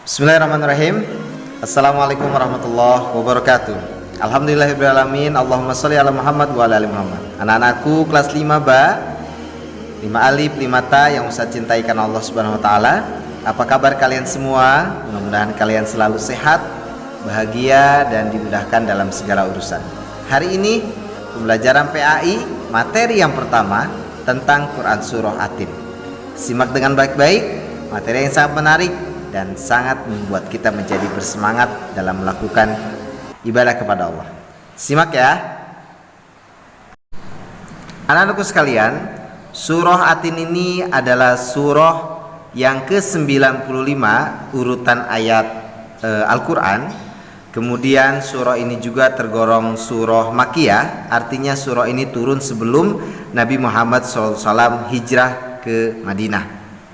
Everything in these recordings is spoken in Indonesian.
Bismillahirrahmanirrahim. Assalamualaikum warahmatullahi wabarakatuh. Alhamdulillahirrahmanirrahim. Allahumma sholli ala Muhammad wa ala ali Muhammad. Anak-anakku kelas 5 ba, 5 alif, 5 ta yang Ustaz cintai karena Allah Subhanahu wa taala. Apa kabar kalian semua? Mudah-mudahan kalian selalu sehat, bahagia dan dimudahkan dalam segala urusan. Hari ini pembelajaran PAI materi yang pertama tentang Quran Surah Atin. Simak dengan baik-baik, materi yang sangat menarik dan sangat membuat kita menjadi bersemangat dalam melakukan ibadah kepada Allah. Simak ya. Anak-anakku sekalian, surah Atin ini adalah surah yang ke-95 urutan ayat Al-Quran. Kemudian surah ini juga tergolong surah Makkiyah, artinya surah ini turun sebelum Nabi Muhammad SAW hijrah ke Madinah.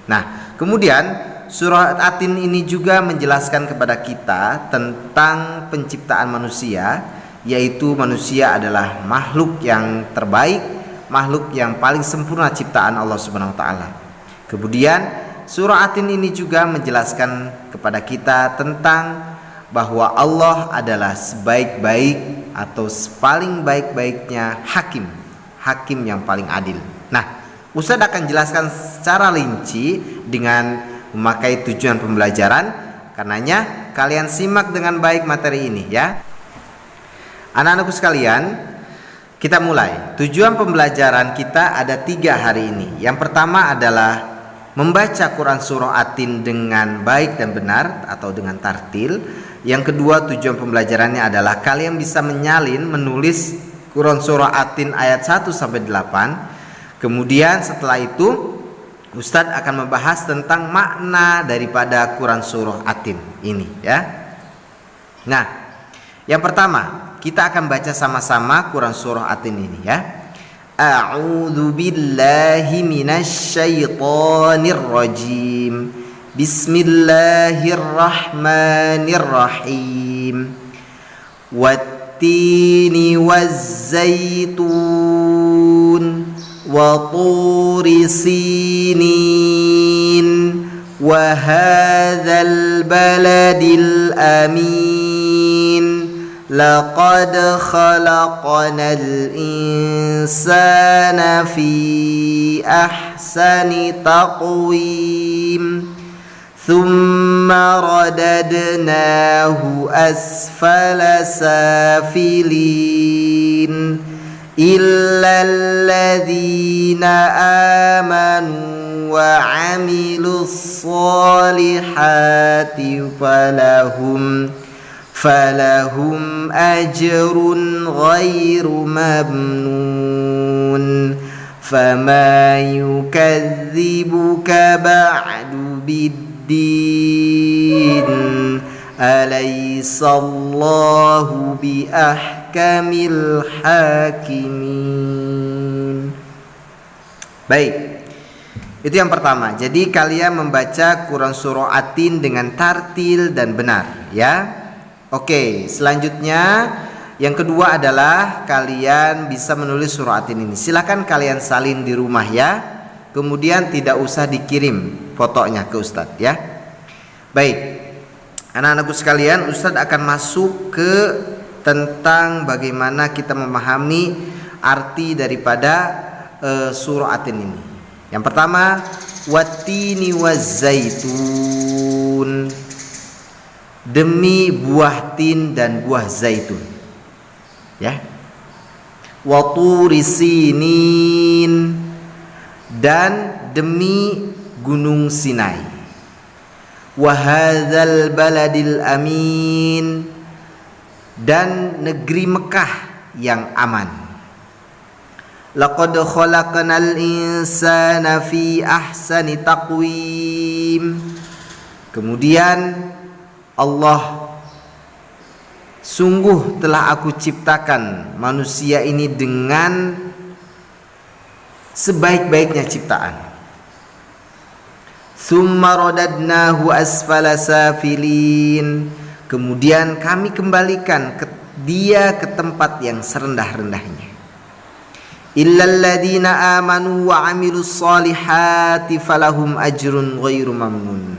Nah, kemudian surah Atin ini juga menjelaskan kepada kita tentang penciptaan manusia, yaitu manusia adalah makhluk yang terbaik, makhluk yang paling sempurna ciptaan Allah Subhanahu wa taala. Kemudian surah Atin ini juga menjelaskan kepada kita tentang bahwa Allah adalah sebaik-baik atau paling baik-baiknya hakim yang paling adil. Nah, Ustaz akan jelaskan secara rinci dengan memakai tujuan pembelajaran. Karenanya kalian simak dengan baik materi ini ya. Anak-anakku sekalian, kita mulai. Tujuan pembelajaran kita ada 3 hari ini. Yang pertama adalah membaca Quran Surah Atin dengan baik dan benar atau dengan tartil. Yang kedua, tujuan pembelajarannya adalah kalian bisa menulis Quran Surah Atin ayat 1 sampai 8. Kemudian setelah itu Ustadz akan membahas tentang makna daripada Quran Surah Atin ini ya. Nah, yang pertama kita akan baca sama-sama Quran Surah Atin ini ya. A'udzu billahi minasyaitonir rajim. Bismillahirrahmanirrahim. Wattini wazzaitun wa turi sinin wa hadzal baladil amin laqad khalaqnal insana fi ahsani taqwim thumma radadnahu asfala safilin إلا الذين آمنوا وعملوا الصالحات فلهم أجر غير ممنون فما يكذبك بعد بالدين أليس الله بأحكمil hakimin. Baik, itu yang pertama. Jadi kalian membaca Quran Surah Atin dengan tartil dan benar ya. Oke, selanjutnya yang kedua adalah kalian bisa menulis surah Atin ini. Silakan kalian salin di rumah ya. Kemudian tidak usah dikirim fotonya ke Ustadz ya. Baik, anak-anakku sekalian, Ustadz akan masuk ke tentang bagaimana kita memahami arti daripada surah Atin ini. Yang pertama, wattini wazzaitun, demi buah tin dan buah zaitun ya. Wa turi sinin, dan demi gunung Sinai. Wa hadzal baladil amin, dan negeri Mekah yang aman. Laqad khalaqnal insana fi ahsani taqwim. Kemudian Allah, sungguh telah aku ciptakan manusia ini dengan sebaik-baiknya ciptaan. Tsumma radadnahu asfala safilin. Kemudian kami kembalikan dia ke tempat yang serendah-rendahnya. Illalladzina amanu wa amilus solihati falahum ajrun ghairu mamnun.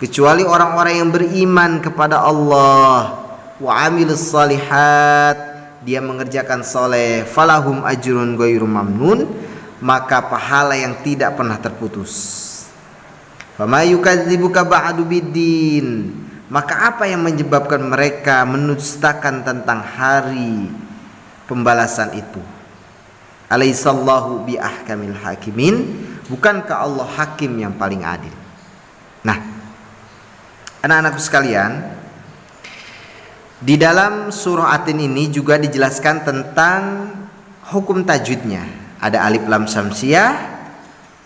kecuali orang-orang yang beriman kepada Allah wa amilus shalihat, dia mengerjakan soleh, falahum ajrun ghairu mamnun, maka pahala yang tidak pernah terputus. Fama yukadzibuka ba'du biddin, maka apa yang menyebabkan mereka mendustakan tentang hari pembalasan itu? Alaihissallahu bi ahkamil hakimin, bukankah Allah hakim yang paling adil? Nah, anak-anakku sekalian, di dalam surah Atin ini juga dijelaskan tentang hukum tajwidnya. Ada alif lam syamsiyah,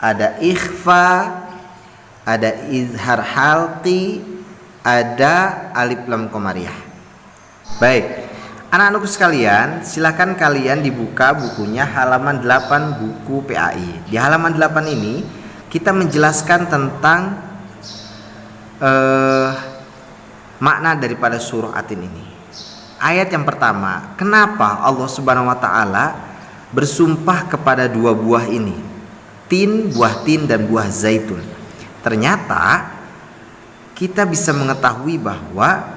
ada ikhfa, ada izhar halqi, ada alif lam qamariyah. Baik, anak-anakku sekalian, silakan kalian dibuka bukunya halaman 8 buku PAI. Di halaman 8 ini kita menjelaskan tentang makna daripada surah Atin ini. Ayat yang pertama, kenapa Allah Subhanahu wa taala bersumpah kepada dua buah ini? Buah tin dan buah zaitun. Ternyata kita bisa mengetahui bahwa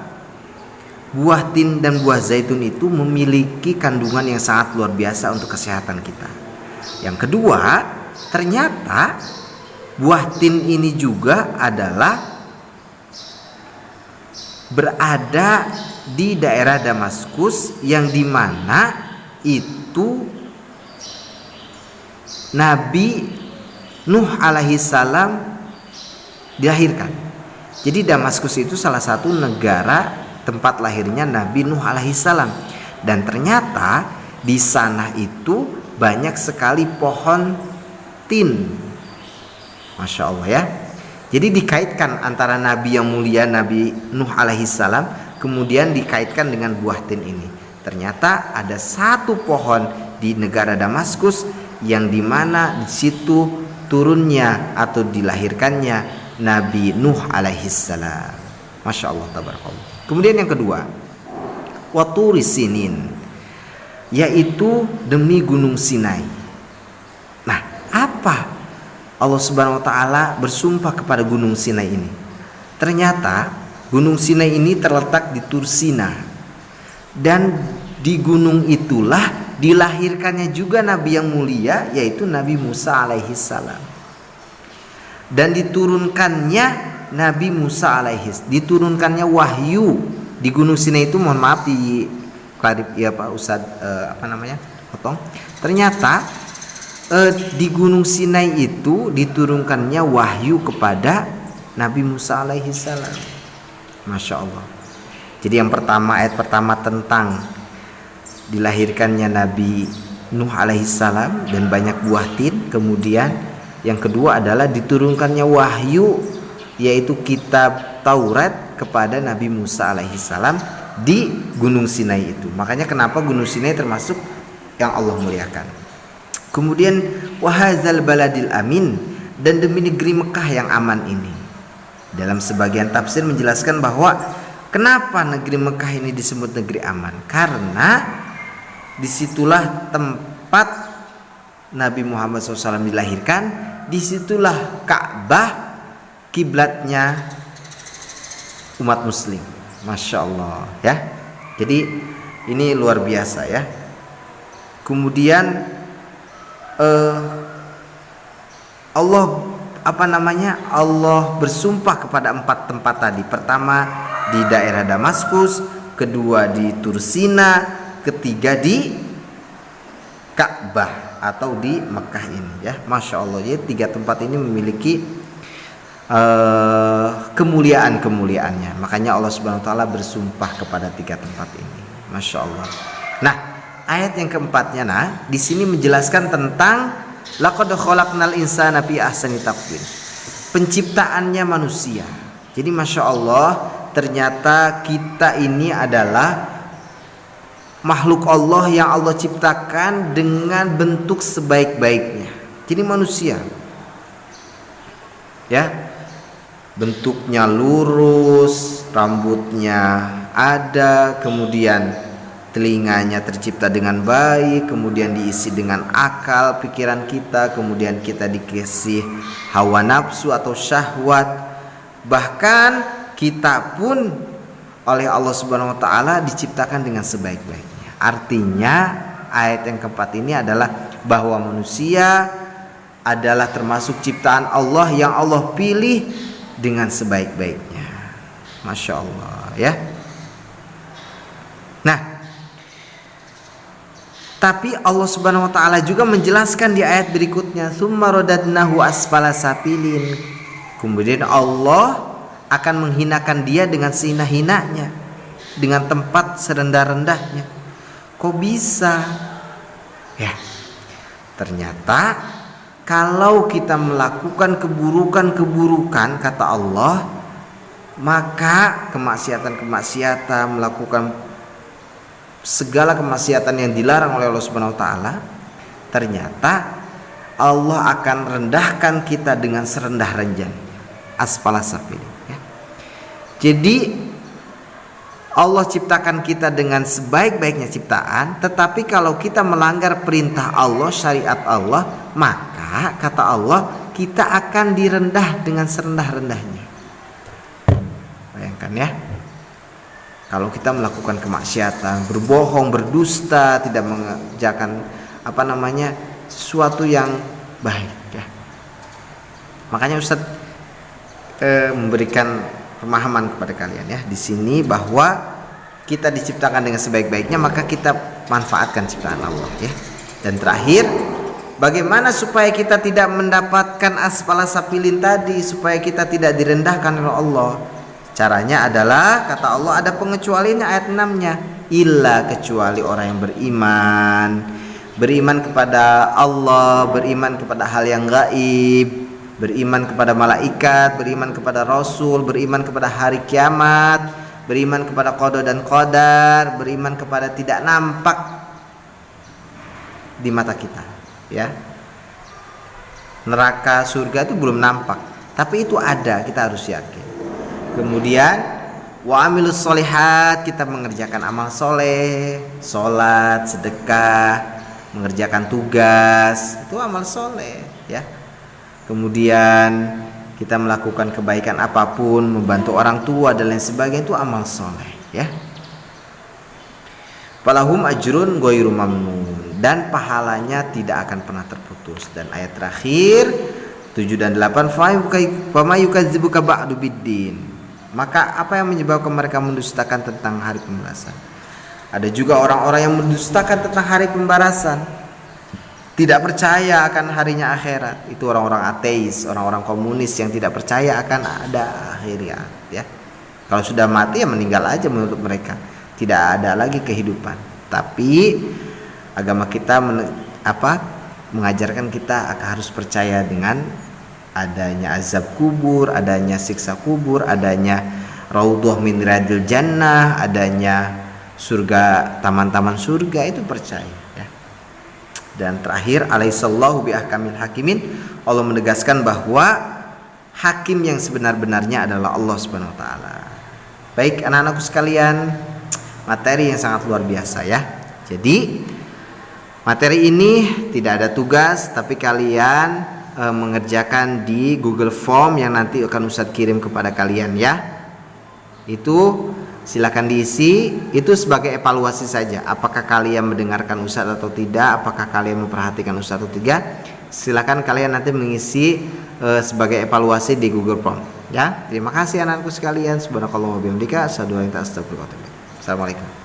buah tin dan buah zaitun itu memiliki kandungan yang sangat luar biasa untuk kesehatan kita. Yang kedua, ternyata buah tin ini juga adalah berada di daerah Damaskus, yang dimana itu Nabi Nuh alaihi salam dilahirkan. Jadi Damaskus itu salah satu negara tempat lahirnya Nabi Nuh alaihi salam, dan ternyata di sana itu banyak sekali pohon tin. Masya Allah ya. Jadi dikaitkan antara Nabi yang mulia Nabi Nuh alaihi salam kemudian dikaitkan dengan buah tin ini. Ternyata ada satu pohon di negara Damaskus yang dimana di situ turunnya atau dilahirkannya Nabi Nuh alaihi salam. Masya Allah tabarakallah. Kemudian yang kedua, Waturi Sinin, yaitu demi Gunung Sinai. Nah, apa Allah Subhanahu wa taala bersumpah kepada Gunung Sinai ini? Ternyata Gunung Sinai ini terletak di Tursina, dan di gunung itulah dilahirkannya juga Nabi yang mulia, yaitu Nabi Musa alaihi salam. Dan diturunkannya Nabi Musa diturunkannya wahyu di Gunung Sinai itu. Mohon maaf di ya Pak Ustadz potong. Ternyata di Gunung Sinai itu diturunkannya wahyu kepada Nabi Musa alaihi salam. Masya Allah. Jadi yang pertama, ayat pertama tentang dilahirkannya Nabi Nuh alaihi salam dan banyak buah tin. Kemudian yang kedua adalah diturunkannya wahyu, yaitu kitab Taurat kepada Nabi Musa alaihi salam di Gunung Sinai itu. Makanya kenapa Gunung Sinai termasuk yang Allah muliakan. Kemudian wahazal baladil amin, dan demi negeri Mekah yang aman ini. Dalam sebagian tafsir menjelaskan bahwa kenapa negeri Mekah ini disebut negeri aman, karena disitulah tempat Nabi Muhammad SAW dilahirkan, disitulah Ka'bah kiblatnya umat muslim. Masya Allah ya. Jadi ini luar biasa ya. Kemudian Allah bersumpah kepada 4 tempat tadi. Pertama di daerah Damaskus, kedua di Tursina, ketiga di Ka'bah atau di Mekah ini ya. Masya Allah. Jadi 3 tempat ini memiliki kemuliaan-kemuliaannya. Makanya Allah Subhanahu wa taala bersumpah kepada 3 tempat ini. Masya Allah. Nah, ayat yang keempatnya, di sini menjelaskan tentang laqad khalaqnal insana fi ahsani taqwim, penciptaannya manusia. Jadi masya Allah, ternyata kita ini adalah makhluk Allah yang Allah ciptakan dengan bentuk sebaik-baiknya. Jadi manusia ya, bentuknya lurus, rambutnya ada, kemudian telinganya tercipta dengan baik, kemudian diisi dengan akal pikiran kita, kemudian kita dikasih hawa nafsu atau syahwat, Bahkan kita pun oleh Allah Subhanahu wa taala diciptakan dengan sebaik-baiknya. Artinya ayat yang keempat ini adalah bahwa manusia adalah termasuk ciptaan Allah yang Allah pilih dengan sebaik-baiknya. Masya Allah ya. Nah, tapi Allah Subhanahu wa taala juga menjelaskan di ayat berikutnya, "Tsumma radadnahu asfala safilin." Kemudian Allah akan menghinakan dia dengan sehina-hinanya, dengan tempat serendah-rendahnya. Kok bisa? Ya, ternyata kalau kita melakukan keburukan-keburukan, kata Allah, maka kemaksiatan-kemaksiatan, melakukan segala kemaksiatan yang dilarang oleh Allah Subhanahu wa taala, ternyata Allah akan rendahkan kita dengan serendah-rendahnya, asfala safilin ya. Jadi Allah ciptakan kita dengan sebaik-baiknya ciptaan, tetapi kalau kita melanggar perintah Allah, syariat Allah, maka kata Allah kita akan direndah dengan serendah-rendahnya. Bayangkan ya, kalau kita melakukan kemaksiatan, berbohong, berdusta, tidak mengerjakan sesuatu yang baik ya. Makanya Ustaz memberikan pemahaman kepada kalian ya di sini bahwa kita diciptakan dengan sebaik-baiknya, maka kita manfaatkan ciptaan Allah ya. Dan terakhir, bagaimana supaya kita tidak mendapatkan asfala safilin tadi, supaya kita tidak direndahkan oleh Allah? Caranya adalah, kata Allah, ada pengecualiannya ayat 6-nya, illa, kecuali orang yang beriman kepada Allah, beriman kepada hal yang gaib, beriman kepada malaikat, beriman kepada Rasul, beriman kepada hari kiamat, beriman kepada qada dan qadar, beriman kepada tidak nampak di mata kita ya. Neraka, surga itu belum nampak, tapi itu ada, kita harus yakin. Kemudian wa amilus solihat, kita mengerjakan amal soleh, sholat, sedekah, mengerjakan tugas, itu amal soleh ya. Kemudian kita melakukan kebaikan apapun, membantu orang tua dan lain sebagainya, itu amal soleh ya. Falahum ajrun ghairu mamnun, dan pahalanya tidak akan pernah terputus. Dan ayat terakhir 7 dan 8, fama yukadzibuka ba'du biddin, maka apa yang menyebabkan mereka mendustakan tentang hari pembalasan? Ada juga orang-orang yang mendustakan tentang hari pembalasan, tidak percaya akan harinya akhirat. Itu orang-orang ateis, orang-orang komunis yang tidak percaya akan ada akhirat ya. Kalau sudah mati ya meninggal aja menurut mereka, tidak ada lagi kehidupan. Tapi agama kita mengajarkan kita akan harus percaya dengan adanya azab kubur, adanya siksa kubur, adanya raudhah min riyadil jannah, adanya surga, taman-taman surga, itu percaya ya. Dan terakhir, alaihissallahu biahkamil hakimin, Allah menegaskan bahwa hakim yang sebenar-benarnya adalah Allah Subhanahu wa taala. Baik anak-anakku sekalian, materi yang sangat luar biasa ya. Jadi materi ini tidak ada tugas, tapi kalian mengerjakan di Google Form yang nanti akan Ustadz kirim kepada kalian ya. Itu silakan diisi, itu sebagai evaluasi saja. Apakah kalian mendengarkan Ustadz atau tidak, apakah kalian memperhatikan Ustadz atau tidak. Silakan kalian nanti mengisi sebagai evaluasi di Google Form ya. Terima kasih anak-anakku sekalian. Subhanakallahumma wa bihamdika asyhadu an la ilaha illa anta astaghfiruka wa atubu ilaik. Assalamualaikum.